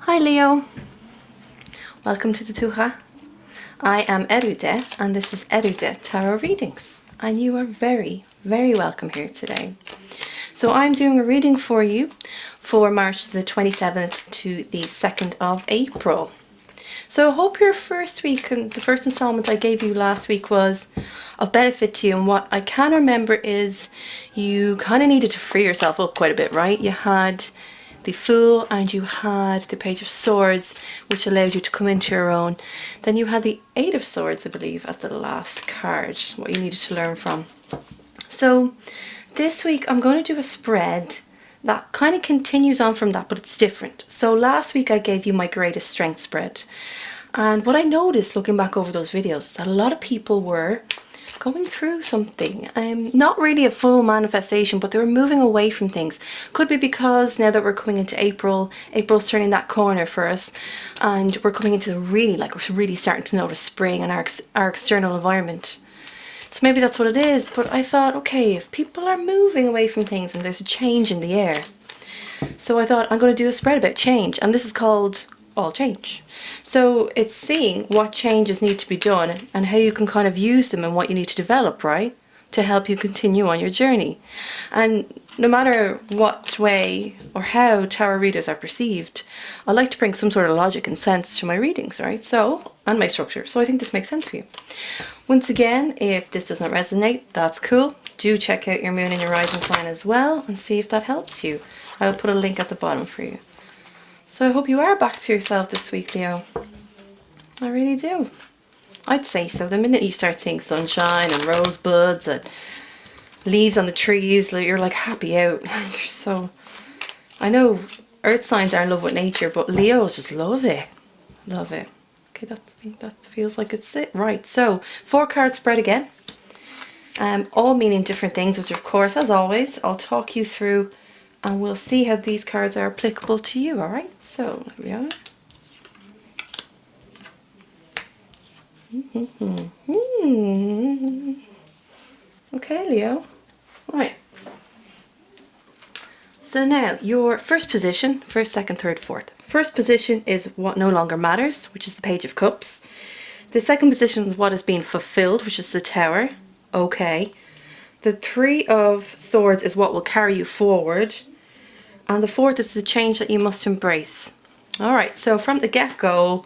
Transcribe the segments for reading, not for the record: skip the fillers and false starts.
Hi Leo, welcome to the Tuatha. I am Eriu and this is Eriu Tarot Readings, and you are very welcome here today. So I'm doing a reading for you for March the 27th to the 2nd of April. So I hope your first week and the first installment I gave you last week was of benefit to you, and what I can remember is you kind of needed to free yourself up quite a bit, right? You had the Fool and you had the Page of Swords, which allowed you to come into your own. Then you had the Eight of Swords, I believe, as the last card, what you needed to learn from. So this week I'm going to do a spread that kind of continues on from that, but it's different. So last week I gave you my greatest strength spread, and what I noticed looking back over those videos, that a lot of people were going through something, not really a full manifestation, but they were moving away from things. Could be because now that we're coming into April's turning that corner for us, and we're coming into we're really starting to notice spring and our external environment. So maybe that's what it is, but I thought, okay, if people are moving away from things and there's a change in the air, so I thought I'm going to do a spread about change, and this is called All Change. So it's seeing what changes need to be done and how you can kind of use them and what you need to develop, right, to help you continue on your journey. And no matter what way or how tarot readers are perceived, I like to bring some sort of logic and sense to my readings, right? So, and my structure. So I think this makes sense for you. Once again, if this doesn't resonate, that's cool. Do check out your moon and your rising sign as well and see if that helps you. I'll put a link at the bottom for you. So I hope you are back to yourself this week, Leo. I really do. I'd say so. The minute you start seeing sunshine and rosebuds and leaves on the trees, you're like happy out. You're so... I know earth signs are in love with nature, but Leos just love it. Love it. Okay, I think that feels like it's it. Right, so 4-card spread again. All meaning different things, which of course, as always, I'll talk you through, and we'll see how these cards are applicable to you, alright? So, there we are. Okay, Leo. Right. So now, your first position, first, second, third, fourth. First position is what no longer matters, which is the Page of Cups. The second position is what is being fulfilled, which is the Tower. Okay. The Three of Swords is what will carry you forward. And the fourth is the change that you must embrace. Alright, so from the get-go,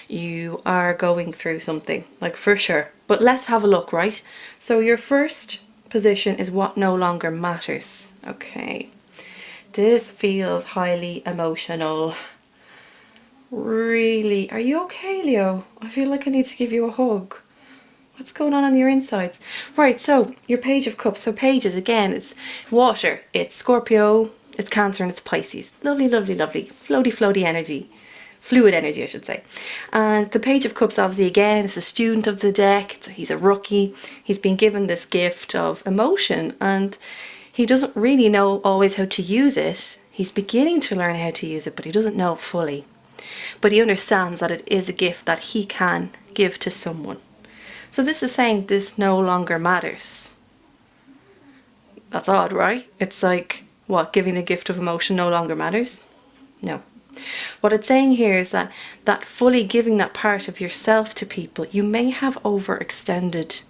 you are going through something, like for sure. But let's have a look, right? So your first position is what no longer matters. Okay. This feels highly emotional. Really. Are you okay, Leo? I feel like I need to give you a hug. What's going on your insides? Right, so your Page of Cups. So pages, again, it's water. It's Scorpio, it's Cancer, and it's Pisces. Lovely, lovely, lovely. Floaty, floaty energy. Fluid energy, I should say. And the Page of Cups, obviously, again, is a student of the deck. So he's a rookie. He's been given this gift of emotion, and he doesn't really know always how to use it. He's beginning to learn how to use it, but he doesn't know it fully. But he understands that it is a gift that he can give to someone. So this is saying this no longer matters. That's odd, right? It's like, what, giving the gift of emotion no longer matters? No. What it's saying here is that fully giving that part of yourself to people, you may have overextended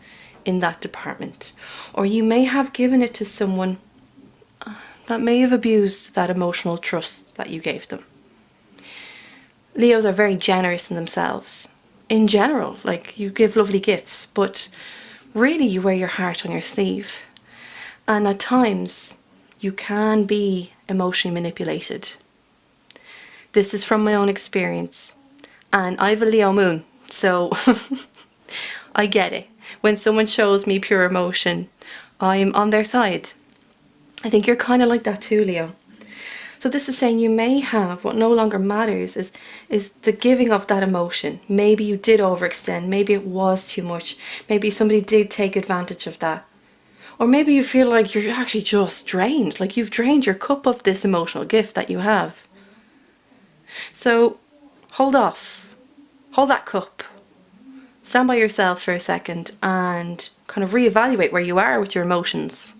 in that department. Or you may have given it to someone that may have abused that emotional trust that you gave them. Leos are very generous in themselves. In general, like, you give lovely gifts, but really you wear your heart on your sleeve. And at times, you can be emotionally manipulated. This is from my own experience. And I have a Leo moon, so I get it. When someone shows me pure emotion, I'm on their side. I think you're kind of like that too, Leo. So this is saying you may have, what no longer matters is the giving of that emotion. Maybe you did overextend, maybe it was too much, maybe somebody did take advantage of that. Or maybe you feel like you're actually just drained, like you've drained your cup of this emotional gift that you have. So hold off, hold that cup, stand by yourself for a second and kind of reevaluate where you are with your emotions.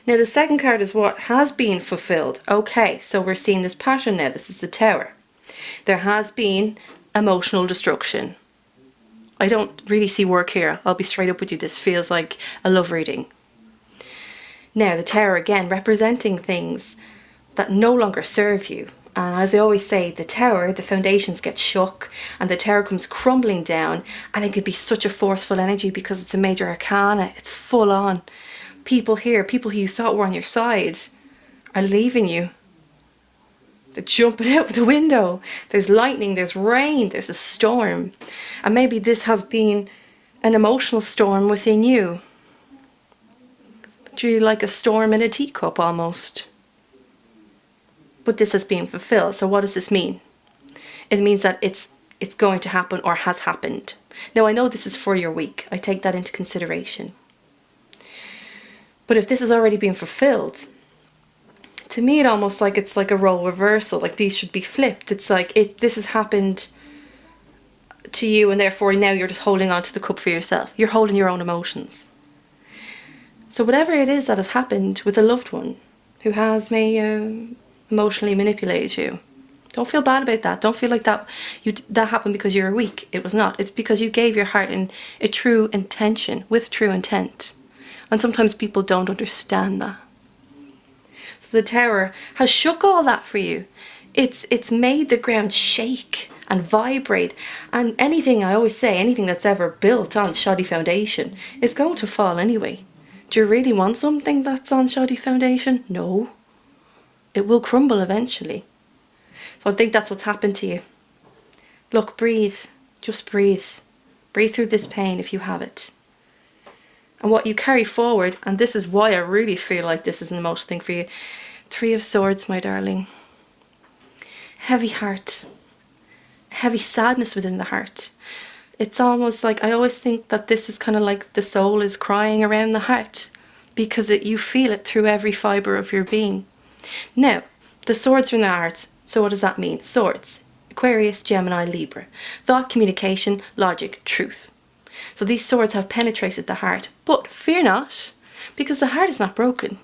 Now the second card is what has been fulfilled. Okay, so we're seeing this pattern now. This is the Tower. There has been emotional destruction. I don't really see work here. I'll be straight up with you. This feels like a love reading. Now the Tower, again, representing things that no longer serve you. And as I always say, the Tower, the foundations get shook and the Tower comes crumbling down, and it could be such a forceful energy because it's a major arcana. It's full on. People here, people who you thought were on your side, are leaving you. They're jumping out of the window. There's lightning, there's rain, there's a storm. And maybe this has been an emotional storm within you. It's really like a storm in a teacup almost. But this has been fulfilled. So what does this mean? It means that it's going to happen or has happened. Now I know this is for your week. I take that into consideration. But if this has already been fulfilled, to me it almost like it's like a role reversal, like these should be flipped. It's like this has happened to you and therefore now you're just holding on to the cup for yourself. You're holding your own emotions. So whatever it is that has happened with a loved one who has emotionally manipulated you, don't feel bad about that. Don't feel like that happened because you're weak. It was not. It's because you gave your heart in a true intention, with true intent. And sometimes people don't understand that. So the Tower has shook all that for you. It's made the ground shake and vibrate. And anything, I always say, anything that's ever built on shoddy foundation is going to fall anyway. Do you really want something that's on shoddy foundation? No. It will crumble eventually. So I think that's what's happened to you. Look, breathe. Just breathe. Breathe through this pain if you have it. And what you carry forward, and this is why I really feel like this is an emotional thing for you. 3 of Swords, my darling. Heavy heart. Heavy sadness within the heart. It's almost like, I always think that this is kind of like the soul is crying around the heart. Because you feel it through every fibre of your being. Now, the Swords are in the heart. So what does that mean? Swords. Aquarius, Gemini, Libra. Thought, communication, logic, truth. So these swords have penetrated the heart, but fear not, because the heart is not broken.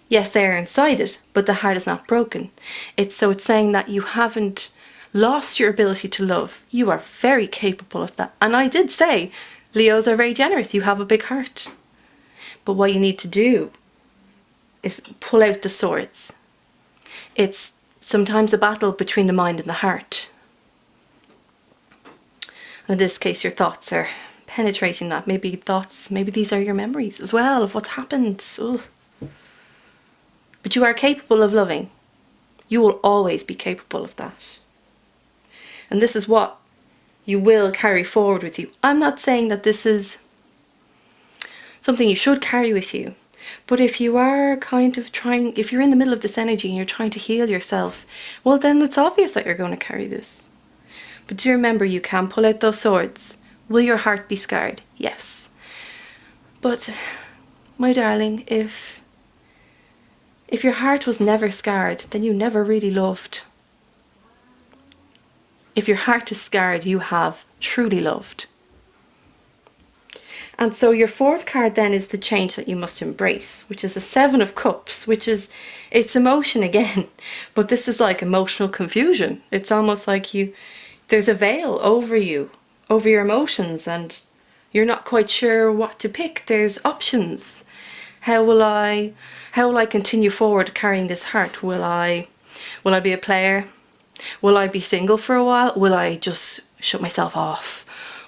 Yes, they are inside it, but the heart is not broken. It's saying that you haven't lost your ability to love. You are very capable of that. And I did say, Leos are very generous. You have a big heart. But what you need to do is pull out the swords. It's sometimes a battle between the mind and the heart. In this case, your thoughts are penetrating that. Maybe these are your memories as well of what's happened. Ugh. But you are capable of loving. You will always be capable of that. And this is what you will carry forward with you. I'm not saying that this is something you should carry with you. But if you are if you're in the middle of this energy and you're trying to heal yourself, well then it's obvious that you're going to carry this. But do remember, you can pull out those swords. Will your heart be scarred? Yes. But, my darling, if your heart was never scarred, then you never really loved. If your heart is scarred, you have truly loved. And so your 4th card then is the change that you must embrace, which is the 7 of Cups, it's emotion again. But this is like emotional confusion. It's almost like there's a veil over you, over your emotions, and you're not quite sure what to pick. There's options. How will I continue forward carrying this heart? Will I be a player? Will I be single for a while? Will I just shut myself off?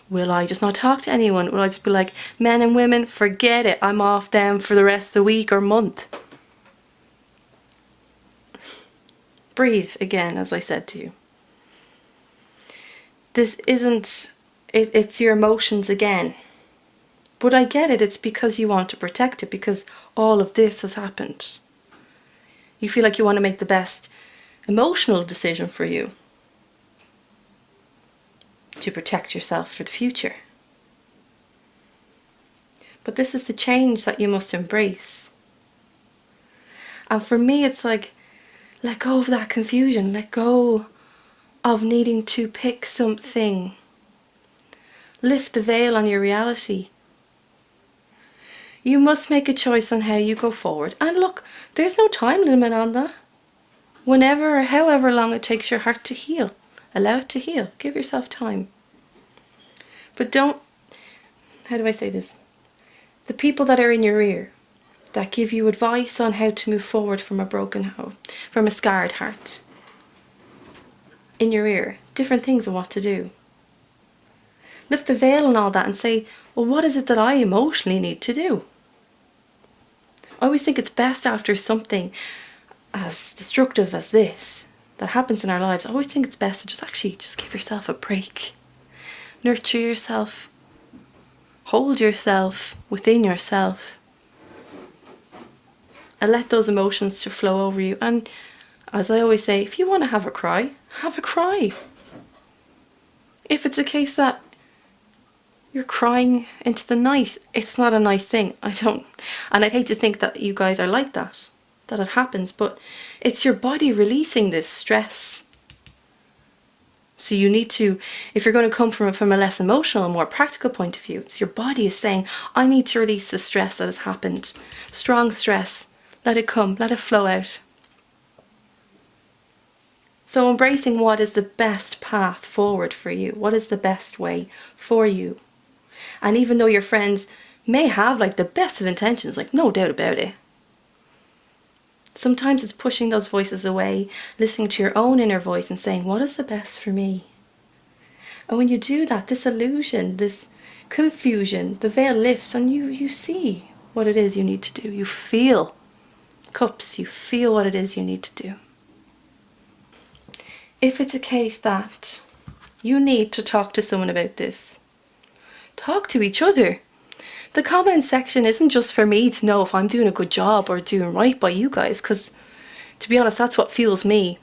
Will I just not talk to anyone? Will I just be like, men and women, forget it. I'm off them for the rest of the week or month. Breathe again, as I said to you. This isn't, it's your emotions again. But I get it, it's because you want to protect it, because all of this has happened. You feel like you want to make the best emotional decision for you, to protect yourself for the future. But this is the change that you must embrace. And for me, it's like, let go of that confusion, let go of needing to pick something. Lift the veil on your reality. You must make a choice on how you go forward. And look, there's no time limit on that. Whenever or however long it takes your heart to heal, allow it to heal. Give yourself time. But don't, how do I say this? The people that are in your ear, that give you advice on how to move forward from a broken heart, from a scarred heart, in your ear, different things of what to do. Lift the veil and all that and say, well, what is it that I emotionally need to do? I always think it's best after something as destructive as this that happens in our lives, I always think it's best to just give yourself a break. Nurture yourself. Hold yourself within yourself. And let those emotions to flow over you. And as I always say, if you want to have a cry, have a cry. If it's a case that you're crying into the night, it's not a nice thing. And I'd hate to think that you guys are like that it happens, but it's your body releasing this stress. So you need to, if you're going to come from a less emotional, more practical point of view, it's your body is saying, I need to release the stress that has happened. Strong stress. Let it come. Let it flow out. So embracing what is the best path forward for you. What is the best way for you? And even though your friends may have like the best of intentions, like no doubt about it, sometimes it's pushing those voices away, listening to your own inner voice and saying, what is the best for me? And when you do that, this illusion, this confusion, the veil lifts and you see what it is you need to do. You feel cups, you feel what it is you need to do. If it's a case that you need to talk to someone about this, talk to each other. The comment section isn't just for me to know if I'm doing a good job or doing right by you guys, because to be honest, that's what fuels me,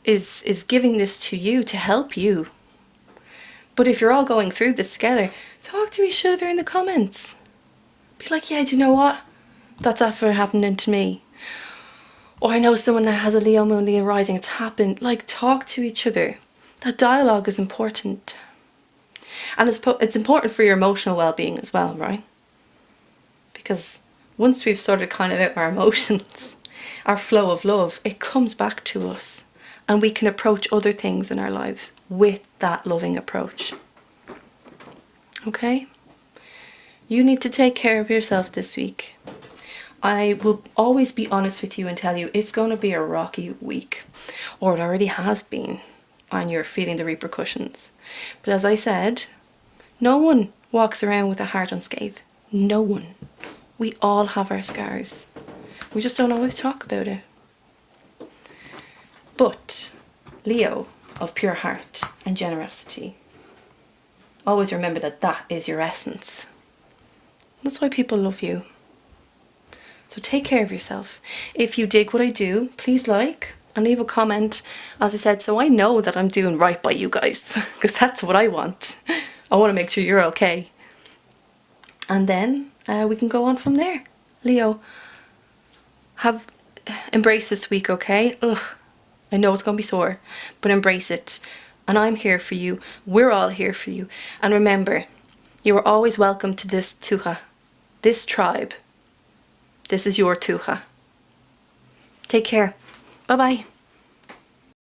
is giving this to you to help you. But if you're all going through this together, talk to each other in the comments. Be like, yeah, do you know what? That's after happening to me. Or I know someone that has a Leo moon, Leo rising, it's happened. Like, talk to each other. That dialogue is important. And it's important for your emotional well-being as well, right? Because once we've sorted kind of out our emotions, our flow of love, it comes back to us. And we can approach other things in our lives with that loving approach. Okay? You need to take care of yourself this week. I will always be honest with you and tell you it's going to be a rocky week. Or it already has been. And you're feeling the repercussions. But as I said, no one walks around with a heart unscathed. No one. We all have our scars. We just don't always talk about it. But Leo, of pure heart and generosity, always remember that that is your essence. That's why people love you. So take care of yourself. If you dig what I do, please like and leave a comment, as I said, so I know that I'm doing right by you guys, because that's what I want. I want to make sure you're okay. And then we can go on from there. Leo, embrace this week, okay? I know it's going to be sore, but embrace it. And I'm here for you. We're all here for you. And remember, you are always welcome to this Tuatha, this tribe. This is your Tuatha. Take care. Bye-bye.